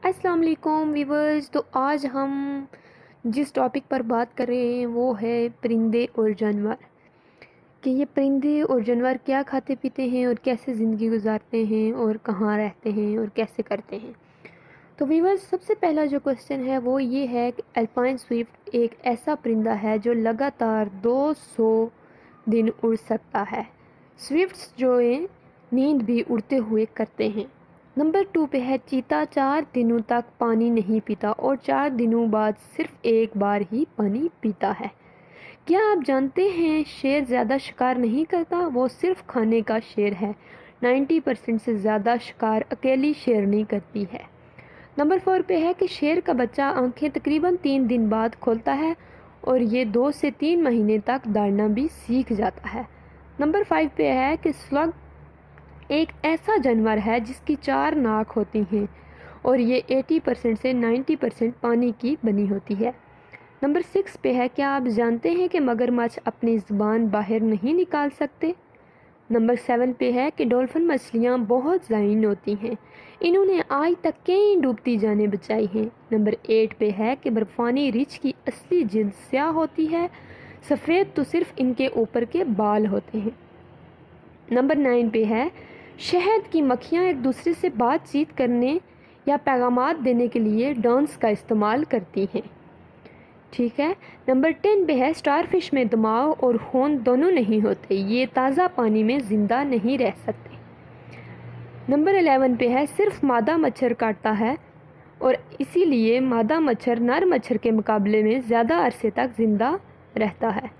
السلام علیکم ویورز، تو آج ہم جس ٹاپک پر بات کر رہے ہیں وہ ہے پرندے اور جانور، کہ یہ پرندے اور جانور کیا کھاتے پیتے ہیں اور کیسے زندگی گزارتے ہیں اور کہاں رہتے ہیں اور کیسے کرتے ہیں۔ تو ویورز، سب سے پہلا جو کوسچن ہے وہ یہ ہے کہ الپائن سوئفٹ ایک ایسا پرندہ ہے جو لگاتار 200 دن اڑ سکتا ہے۔ سوئفٹس جو ہیں نیند بھی اڑتے ہوئے کرتے ہیں۔ نمبر 2 پہ ہے چیتا 4 دنوں تک پانی نہیں پیتا اور 4 دنوں بعد صرف ایک بار ہی پانی پیتا ہے۔ کیا آپ جانتے ہیں شیر زیادہ شکار نہیں کرتا، وہ صرف کھانے کا شیر ہے۔ 90% سے زیادہ شکار اکیلی شیرنی کرتی ہے۔ نمبر 4 پہ ہے کہ شیر کا بچہ آنکھیں تقریباً 3 دن بعد کھولتا ہے اور یہ 2 سے 3 مہینے تک دوڑنا بھی سیکھ جاتا ہے۔ نمبر 5 پہ ہے کہ سلگ ایک ایسا جانور ہے جس کی 4 ناک ہوتی ہیں اور یہ 80% سے 90% پانی کی بنی ہوتی ہے۔ نمبر 6 پہ ہے کیا آپ جانتے ہیں کہ مگرمچھ اپنی زبان باہر نہیں نکال سکتے۔ نمبر 7 پہ ہے کہ ڈولفن مچھلیاں بہت ذہین ہوتی ہیں، انہوں نے آج تک کئی ڈوبتی جانیں بچائی ہیں۔ نمبر 8 پہ ہے کہ برفانی ریچھ کی اصلی جلد سیاہ ہوتی ہے، سفید تو صرف ان کے اوپر کے بال ہوتے ہیں۔ نمبر 9 پہ ہے شہد کی مکھیاں ایک دوسرے سے بات چیت کرنے یا پیغامات دینے کے لیے ڈانس کا استعمال کرتی ہیں۔ ٹھیک ہے۔ نمبر 10 پہ ہے اسٹار فش میں دماغ اور ہون دونوں نہیں ہوتے، یہ تازہ پانی میں زندہ نہیں رہ سکتے۔ نمبر 11 پہ ہے صرف مادہ مچھر کاٹتا ہے اور اسی لیے مادہ مچھر نر مچھر کے مقابلے میں زیادہ عرصے تک زندہ رہتا ہے۔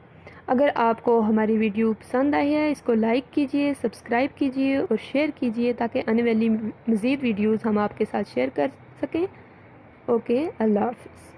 اگر آپ کو ہماری ویڈیو پسند آئی ہے اس کو لائک کیجئے، سبسکرائب کیجئے اور شیئر کیجئے تاکہ آنے والی مزید ویڈیوز ہم آپ کے ساتھ شیئر کر سکیں۔ اوکے، اللہ حافظ۔